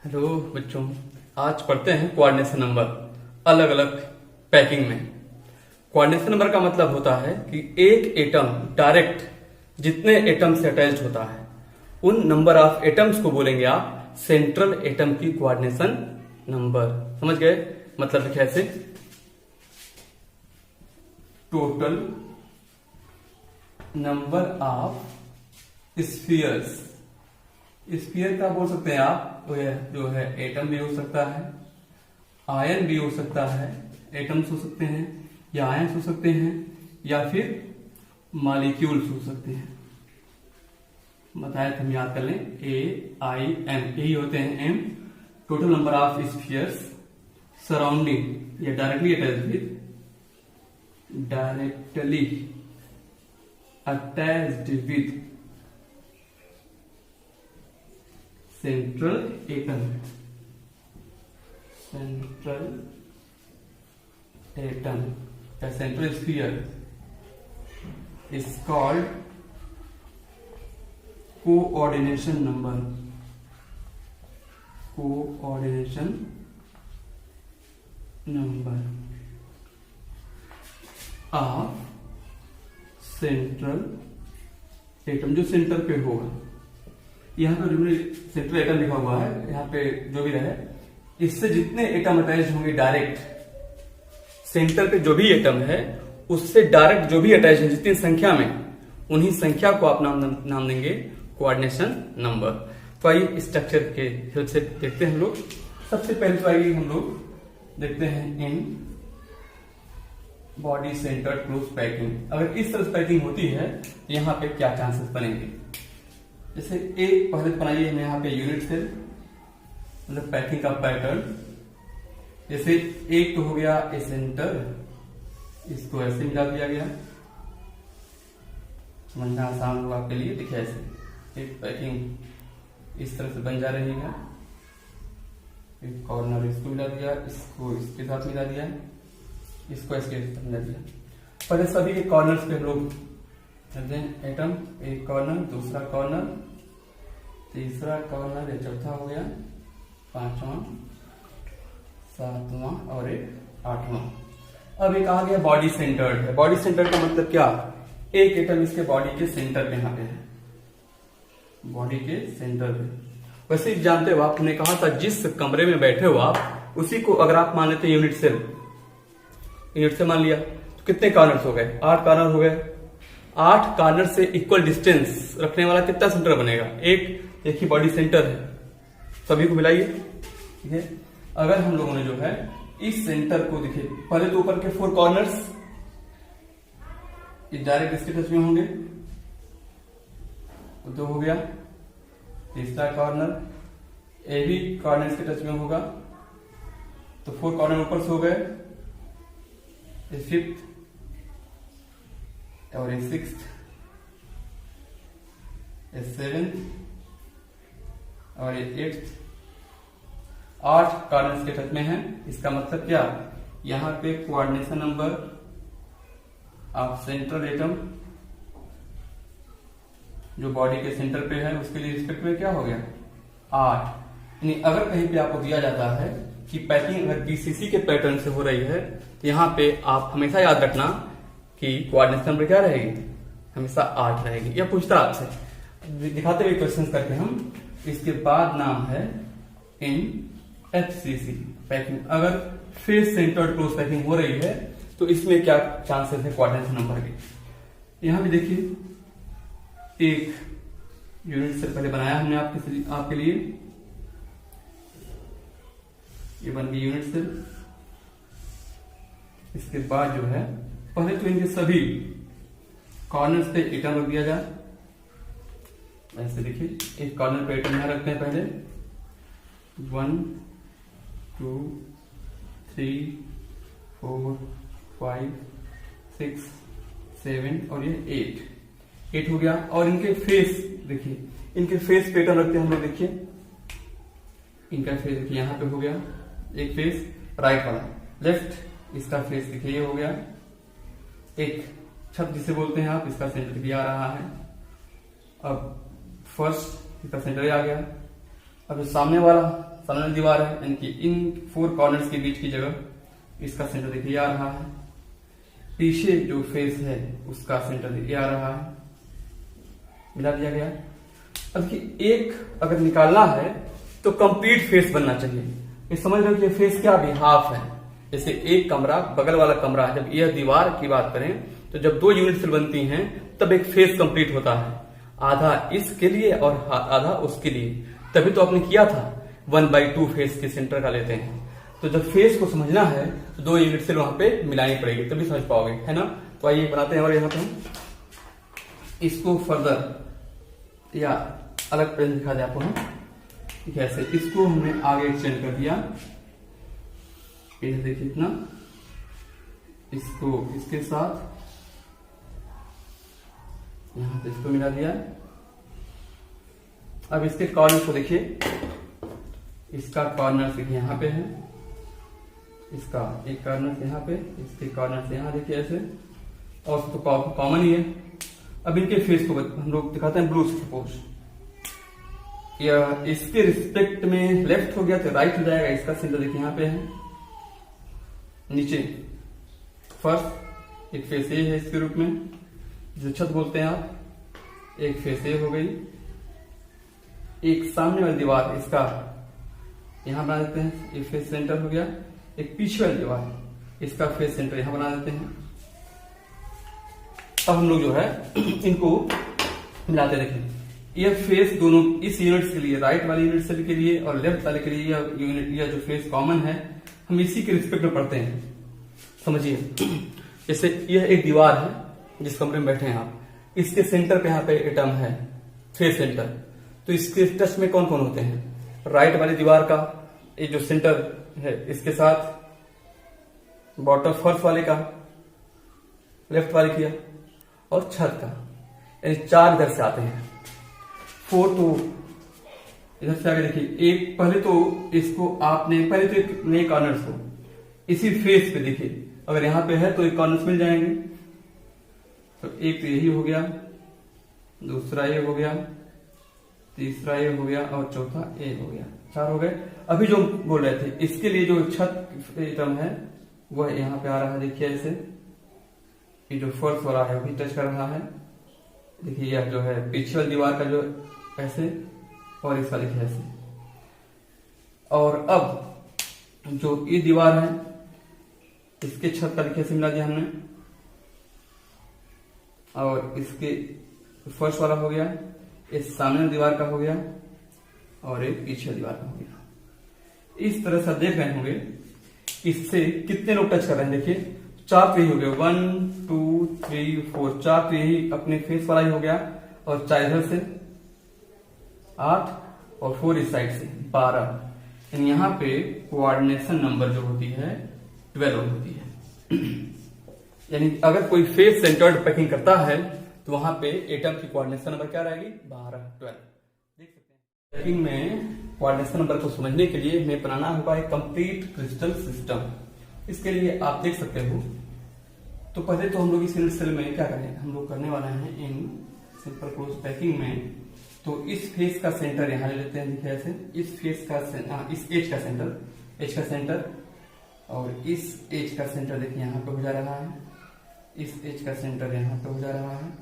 Hello बच्चों, आज पढ़ते हैं कोऑर्डिनेशन नंबर अलग अलग पैकिंग में। कोऑर्डिनेशन नंबर का मतलब होता है कि एक एटम डायरेक्ट जितने एटम से अटैच्ड होता है उन नंबर ऑफ एटम्स को बोलेंगे आप सेंट्रल एटम की कोऑर्डिनेशन नंबर। समझ गए? मतलब लिखे ऐसे, total number of spheres. Sphere का बोल सकते हैं आप जो है एटम भी हो सकता है, आयन भी हो सकता है, एटम्स हो सकते हैं या आयन्स हो सकते हैं या फिर मॉलिक्यूल्स हो सकते हैं। बताया था, हम याद कर लें, AIM यही होते हैं M. Total number of spheres surrounding या directly attached with central atom या central sphere is called coordination number of central atom, जो सेंटर पे होगा। यहाँ पे सेंट्रल एटम लिखा हुआ है, यहाँ पे जो भी रहे, इससे जितने एटम अटैच होंगे डायरेक्ट, सेंटर पे जो भी एटम है उससे डायरेक्ट जो भी अटैच है जितनी संख्या में, उन्हीं संख्या को आप नाम देंगे कोऑर्डिनेशन नंबर। तो आइए स्ट्रक्चर के हेल्प से देखते हैं हम लोग। सबसे पहले तो आइए हम लोग देखते हैं in body centred close packing. अगर इस तरह से पैकिंग होती है तो यहाँ पे क्या चांसेस बनेंगे। जैसे एक पहले बनाइए हम यहाँ पे यूनिट सेल, मतलब पैकिंग का पैटर्न। जैसे एक तो हो गया ए सेंटर, इसको ऐसे मिला दिया गया, समझना आसान होगा आपके लिए। देखिए ऐसे एक पैकिंग इस तरह से बन जा रही है। एक कॉर्नर इसको मिला दिया, इसको इसके साथ मिला दिया, इसको इसके साथ मिला दिया। पहले सभी के कॉर्नर्स पे हम लोग एटम, एक कॉर्नर, दूसरा कॉर्नर, तीसरा कॉर्नर, ये चौथा हो गया, पांचवा, सातवां और एक आठवां। अब एक आ गया बॉडी सेंटर्ड है। बॉडी सेंटर्ड का मतलब क्या? एक एटम इसके बॉडी के सेंटर पे यहाँ पे है, बॉडी के सेंटर पे। वैसे जानते हो, आपने कहा था जिस कमरे में बैठे हो आप, उसी को अगर आप मान लेते यूनिट से मान लिया तो कितने कॉर्नर्स हो गए? 8 कॉर्नर हो गए। 8 कॉर्नर से इक्वल डिस्टेंस रखने वाला कितना सेंटर बनेगा? एक ही बॉडी सेंटर है, सभी को मिलाइए। ठीक है, अगर हम लोगों ने जो है इस सेंटर को देखिए, पहले तो ऊपर के 4 कॉर्नर्स डायरेक्ट इसके टच में होंगे, तो हो गया। तीसरा कॉर्नर ए भी कॉर्नर इसके टच में होगा, तो 4 कॉर्नर ऊपर से हो गए। फिफ्थ और ये सिक्स्थ, सेवेंथ और ये एट्थ। 8 कॉर्नर्स के टच में है। इसका मतलब क्या? यहाँ पे coordination number of central atom जो बॉडी के सेंटर पे है उसके लिए रिस्पेक्ट में क्या हो गया? 8। यानी अगर कहीं पे आपको दिया जाता है कि पैकिंग अगर BCC के पैटर्न से हो रही है तो यहाँ पे आप हमेशा याद रखना कि कोऑर्डिनेशन नंबर क्या रहेगी? हमेशा 8 रहेगी। या पूछता आपसे, दिखाते हुए क्वेश्चंस करके हम। इसके बाद नाम है इन FCC पैकिंग। अगर फेस सेंटर्ड क्लोज पैकिंग हो रही है तो इसमें क्या चांसेस है कोऑर्डिनेशन नंबर के? यहाँ भी देखिए, एक यूनिट सेल पहले बनाया हमने आपके लिए, ये बन गई यूनिट सेल। इसके बाद जो है पहले तो इनके सभी कॉर्नर्स पे एटम रख दिया जाए। ऐसे देखिए, एक कॉर्नर पे एटम यहां रखते हैं पहले। 1 2 3 4 5 6 7 और ये 8 हो गया। और इनके फेस देखिए, इनके फेस पे एटम रखते हैं हम लोग। देखिए इनका फेस देखिए, यहाँ पे हो गया एक फेस, राइट वाला। लेफ्ट इसका फेस देखिए, ये हो गया एक छत जिसे बोलते हैं आप, इसका सेंटर भी आ रहा है। अब फर्स्ट इसका सेंटर आ गया। अब जो सामने वाला सामने दीवार है, यानी कि इन 4 कॉर्नर्स के बीच की जगह इसका सेंटर देखिए आ रहा है। पीछे जो फेस है उसका सेंटर देखिए आ रहा है, मिला दिया गया। अब देखिए एक अगर निकालना है तो कंप्लीट फेस बनना चाहिए। ये समझ लो कि फेस क्या भी हाफ है। जैसे एक कमरा, बगल वाला कमरा, जब यह दीवार की बात करें तो जब 2 यूनिट सेल बनती हैं तब एक फेस कंप्लीट होता है, आधा इसके लिए और आधा उसके लिए। तभी तो आपने किया था 1/2 फेस के सेंटर का लेते हैं। तो जब फेस को समझना है तो 2 यूनिट सेल वहां पे मिलानी पड़ेगी, तभी समझ पाओगे, है ना। तो आइए बनाते हैं। और यहाँ पे हम इसको फर्दर या अलग पेन दिखा दे आपको हम, ठीक है। ऐसे इसको हमने आगे एक्सटेंड कर दिया, ये देखिए इतना, इसको इसके साथ यहां पे इसको मिला दिया। अब इसके कॉर्नर को देखिए, इसका कॉर्नर देखिए यहाँ पे है, इसका एक कॉर्नर से यहाँ पे, इसके कॉर्नर से यहाँ देखिए ऐसे, और तो कॉमन ही है। अब इनके फेस को हम लोग दिखाते हैं ब्लू से। सपोज या इसके रिस्पेक्ट में लेफ्ट हो गया तो राइट हो जाएगा। इसका सेंटर देखिए यहाँ पे है, नीचे फर्स्ट एक फेस ए है इसके रूप में, जिसे छत बोलते हैं आप। एक फेस ए हो गई, एक सामने वाली दीवार इसका यहां बना देते हैं, एक फेस सेंटर हो गया। एक पीछे वाली दीवार इसका फेस सेंटर यहां बना देते हैं। अब हम लोग जो है इनको मिलाते देखें। यह फेस दोनों इस यूनिट के लिए, राइट वाले यूनिट सेल के लिए और लेफ्ट वाले के लिए, यह यूनिट या जो फेस कॉमन है हम इसी के रिस्पेक्ट में पढ़ते हैं। समझिए, जैसे यह एक दीवार है जिस कमरे में बैठे हैं आप, इसके सेंटर पे यहाँ पे एटम है, फेस सेंटर। तो इसके टच में कौन कौन होते हैं? राइट वाली दीवार का ये जो सेंटर है इसके साथ बॉटम फर्स्ट वाले का, लेफ्ट वाले किया, और छत का, यानी 4 इधर से आते हैं। 4 तो इधर से आगे देखिए, एक पहले तो इसको आपने पहले तो एक नए कॉर्नर्स को इसी फेस पे देखिए, अगर यहां पे है तो एक कॉर्नर्स मिल जाएंगे। तो एक तो यही हो गया, दूसरा ये हो गया, तीसरा ये हो गया, और चौथा ये हो गया। 4 हो गए। अभी जो बोल रहे थे इसके लिए जो छत एटम है वह यहाँ पे आ रहा है, देखिए ऐसे। ये जो फर्स्ट वाला है वही टच कर रहा है, देखिए। यह जो है पीछे वाली दीवार का जो ऐसे, और इसका देखिए ऐसे। और अब जो ये दीवार है इसके छत का देखिए ऐसे मिला दिया हमने, और इसके फर्स्ट वाला हो गया, इस सामने दीवार का हो गया, और एक पीछे दीवार का हो गया। इस तरह से देख रहे होंगे इससे कितने लोग टच कर रहे हैं। देखिए 4 तो यही हो गया, 1 2 3 4, 4 तो यही अपने फेस वाला ही हो गया, और 4 इधर से 8, और 4 इस साइड से 12। यानी यहाँ पे कोऑर्डिनेशन नंबर जो होती है 12 होती है। यानी अगर कोई फेस सेंटर्ड पैकिंग करता है तो वहां पे एटम की कोऑर्डिनेशन नंबर क्या रहेगी? 12 12। देख सकते हैं पैकिंग में कोऑर्डिनेशन नंबर को समझने के लिए हमें बनाना होगा एक कंप्लीट क्रिस्टल सिस्टम। इसके लिए आप देख सकते हो, तो पहले तो हम लोग इस यूनिट सेल में क्या करें, हम लोग करने वाले हैं इन सिंपल क्लोज पैकिंग में। तो इस फेस का सेंटर यहां ले लेते हैं, देखिए ऐसे। इस फेस का इस एज का सेंटर, एज का सेंटर, और इस एज का सेंटर देखिए यहाँ पे हो जा रहा है, इस एज का सेंटर यहाँ पे हो जा रहा है,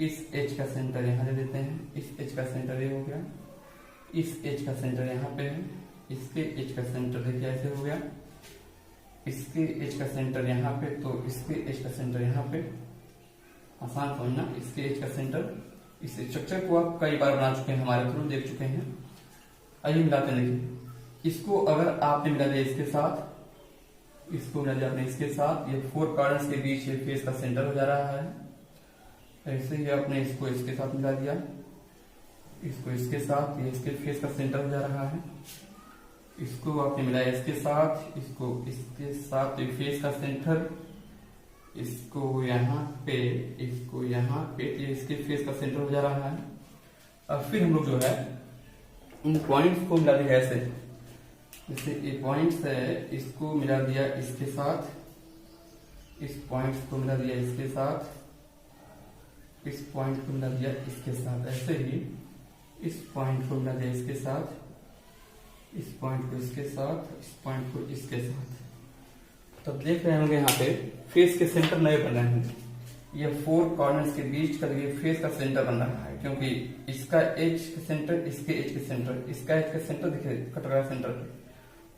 इस एज का सेंटर यहाँ ले लेते हैं, इस एज का सेंटर ये हो गया, इस एज का सेंटर यहाँ पे है, इसके एज का सेंटर देखिए ऐसे हो गया, इसके एज का सेंटर यहाँ पे, तो इसके एज का सेंटर यहाँ पे। आसान समझना, इसके एज का सेंटर। इस स्ट्रक्चर को आप कई बार बना चुके हैं, हमारे थ्रू देख चुके हैं। आइए मिलाते हैं। देखिए इसको अगर आपने मिला दिया इसके साथ, इसको मिला दिया आपने इसके साथ, ये 4 कॉर्नर्स के बीच ये फेस का सेंटर हो जा रहा है। ऐसे ही आपने इसको इसके साथ मिला दिया, इसको इसके साथ, ये इसके फेस का सेंटर हो जा रहा है। इसको आपने मिलाया इसके साथ, इसको इसके साथ, तो फेस का सेंटर, इसको यहाँ पे, इसको यहाँ पे, ये इसके फेस का सेंटर हो जा रहा है। अब फिर हम लोग जो है इन पॉइंट्स को मिला दिया ऐसे, जैसे ये पॉइंट्स है, इसको मिला दिया इसके साथ, इस पॉइंट्स को मिला दिया इसके साथ, इस पॉइंट को मिला दिया इसके साथ, ऐसे ही इस पॉइंट को मिला दिया इसके साथ, इस पॉइंट को इसके साथ, इस पॉइंट को इसके साथ। तो देख रहे होंगे यहाँ पे फेस के सेंटर नए बन रहे हैं। ये 4 कॉर्नर्स के बीच का ये फेस का सेंटर बन रहा है, क्योंकि इसका एज का सेंटर, इसके एज के सेंटर, इसका एज का सेंटर देखिए कट रहा है सेंटर पे।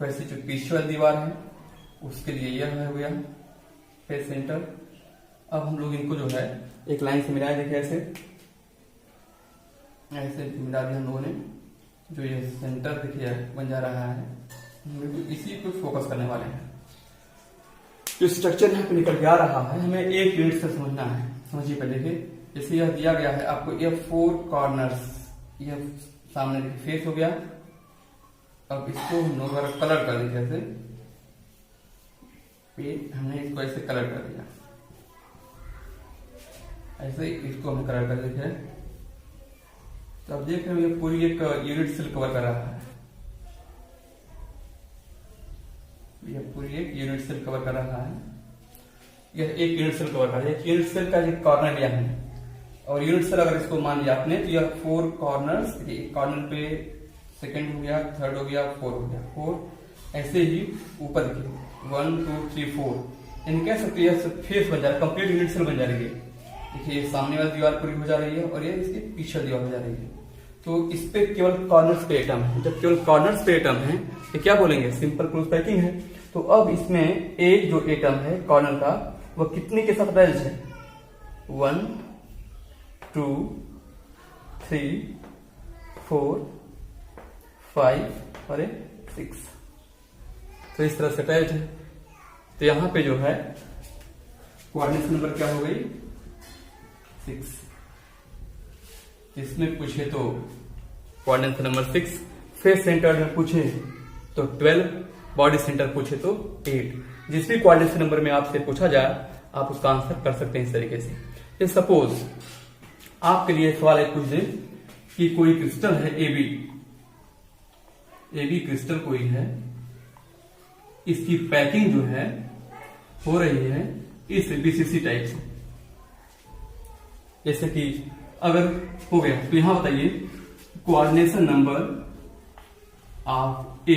वैसे जो पीछे वाली दीवार है उसके लिए यह हो गया फेस सेंटर। अब हम लोग इनको जो है एक लाइन से मिलाए, देखिए ऐसे ऐसे मिला दिया हम लोगों ने। जो ये सेंटर देखिए बन जा रहा है, हम लोग इसी को फोकस करने वाले हैं। जो स्ट्रक्चर यहाँ पे निकल के आ रहा है हमें एक यूनिट से समझना है। समझिए पहले देखिए, जैसे यह दिया गया है आपको, ये 4 कॉर्नर्स, यह सामने देखिए फेस हो गया। अब इसको हम लोग कलर कर दिया, जैसे हमने इसको ऐसे कलर कर दिया, ऐसे इसको हमने कलर कर दिया। तो अब देख रहे हो ये पूरी एक यूनिट सेल कवर कर रहा है, यह पूरी एक यूनिट सेल कवर कर रहा है। यह एक यूनिट सेल कवर कर रहा है। एक यूनिट सेल का जो कॉर्नर लिया है, और यूनिट सेल अगर इसको मान लिया आपने तो यह 4 कॉर्नर्स, एक कॉर्नर पे सेकंड हो गया, थर्ड हो गया, 4 हो गया, 4 ऐसे ही ऊपर देखिए 1 2 3 4, यानी कह सकते हैं फेस बन जा रहा है, कंप्लीट यूनिट सेल बन जा रही है। देखिए ये सामने वाली दीवार पूरी हो जा रही है और ये इसके पीछे दीवार हो जा रही है। तो इस पे केवल कॉर्नर्स पे एटम है। जब केवल कॉर्नर्स पे एटम है तो क्या बोलेंगे, सिंपल क्लोज पैकिंग है। तो अब इसमें एक जो एटम है कॉर्नर का, वह कितने के साथ अटैच है, 1 2 3 4 5 और 6। तो इस तरह से अटैच है। तो यहां पे जो है कोऑर्डिनेट नंबर क्या हो गई, 6। इसमें पूछे तो कोऑर्डिनेट नंबर 6, फेस सेंटर में पूछे तो 12, बॉडी सेंटर पूछे तो 8। जिस भी कोऑर्डिनेट नंबर में आपसे पूछा जाए आप उसका आंसर कर सकते हैं इस तरीके से। ये सपोज आपके लिए सवाल एक पूछ दे कि कोई क्रिस्टल है एबी क्रिस्टल कोई है, इसकी पैकिंग जो है हो रही है इस बीसीसी टाइप से। जैसे कि अगर हो गया तो यहां बताइए कोऑर्डिनेशन नंबर ऑफ ए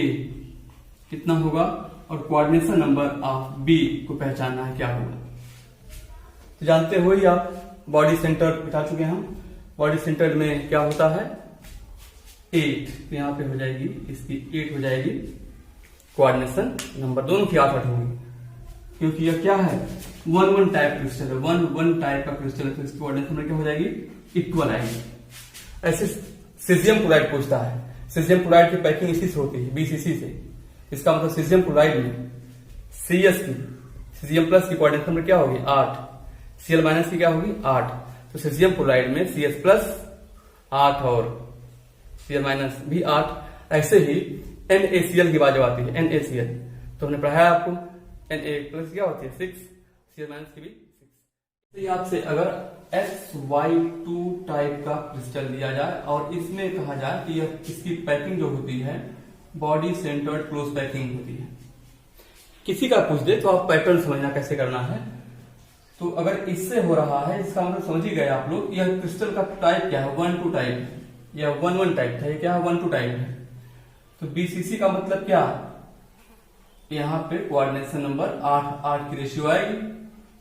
कितना होगा और कोऑर्डिनेशन नंबर ऑफ बी को पहचानना है क्या होगा। तो जानते हो ही आप, बॉडी सेंटर बिठा चुके हैं हम। बॉडी सेंटर में क्या होता है 8, तो यहां पे हो जाएगी इसकी 8 हो जाएगी कोऑर्डिनेशन नंबर, दोनों की 8 होगी, क्योंकि यह क्या है 1 टाइप क्रिस्टल है, 1 टाइप का क्रिस्टल है। तो इसकी कोऑर्डिनेशन नंबर क्या हो जाएगी, इक्वल आएगी। ऐसे सीजियम क्लोराइड पूछता है, सीजियम क्लोराइड की पैकिंग इसी से होती है, बीसीसी से। इसका मतलब सीजियम क्लोराइड में सीएस की, सीजियम प्लस की कोऑर्डिनेशन नंबर क्या होगी 8, सीएल माइनस की क्या होगी 8। तो सीजियम क्लोराइड में सीएस प्लस 8 और सीएल माइनस भी 8। ऐसे ही NaCl की बात जब आती है, NaCl तो हमने पढ़ाया आपको Na प्लस क्या होती है 6, सीएल माइनस की भी 6। तो आपसे अगर SY2 टाइप का क्रिस्टल दिया जाए और इसमें कहा जाए कि यह इसकी पैकिंग जो होती है बॉडी सेंटर्ड क्लोज पैकिंग होती है, किसी का पूछ दे तो आप पैटर्न समझना कैसे करना है। तो अगर इससे हो रहा है इसका मतलब समझ ही गए आप लोग, यह क्रिस्टल का टाइप क्या है 1-2 टाइप है, यह 1-1 टाइप था, ये क्या है 1-2 टाइप है। तो बीसीसी का मतलब क्या, यहाँ पे कोऑर्डिनेशन नंबर 8 की रेशियो आएगी।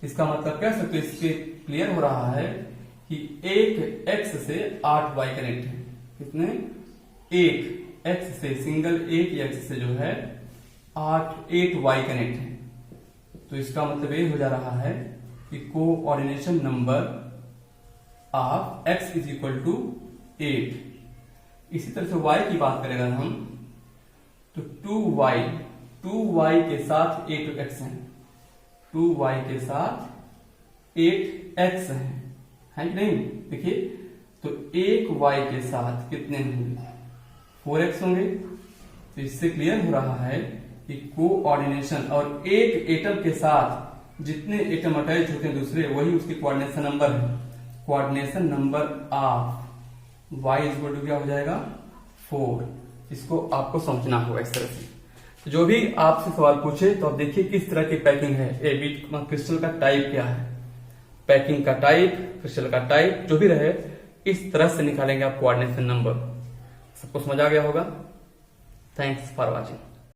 इसका मतलब कह सकते हो, इसके क्लियर हो रहा है कि एक एक्स से 8 वाई कनेक्ट है। कितने, एक एक्स से, सिंगल एक एक्स से जो है 8 वाई कनेक्ट है। तो इसका मतलब ये हो जा रहा है कि coordination number of X is equal to 8। इसी तरह से y की बात करें अगर हम तो 2y के साथ 8x है, 2y के साथ 8x है कि नहीं। देखिए तो 1y के साथ कितने होंगे 4x होंगे। तो इससे क्लियर हो रहा है कि कोऑर्डिनेशन और एक एटम के साथ जितने एटम अटैच होते हैं दूसरे, वही उसकी कोऑर्डिनेशन नंबर है। Coordination number of y is equal to क्या हो जाएगा 4। इसको आपको समझना होगा इस तरह से। तो जो भी आपसे सवाल पूछे तो आप देखिए किस तरह की पैकिंग है, एबी क्रिस्टल का टाइप क्या है, पैकिंग का टाइप, क्रिस्टल का टाइप जो भी रहे, इस तरह से निकालेंगे आप कोऑर्डिनेशन नंबर। सबको समझ आ गया होगा। Thanks for watching.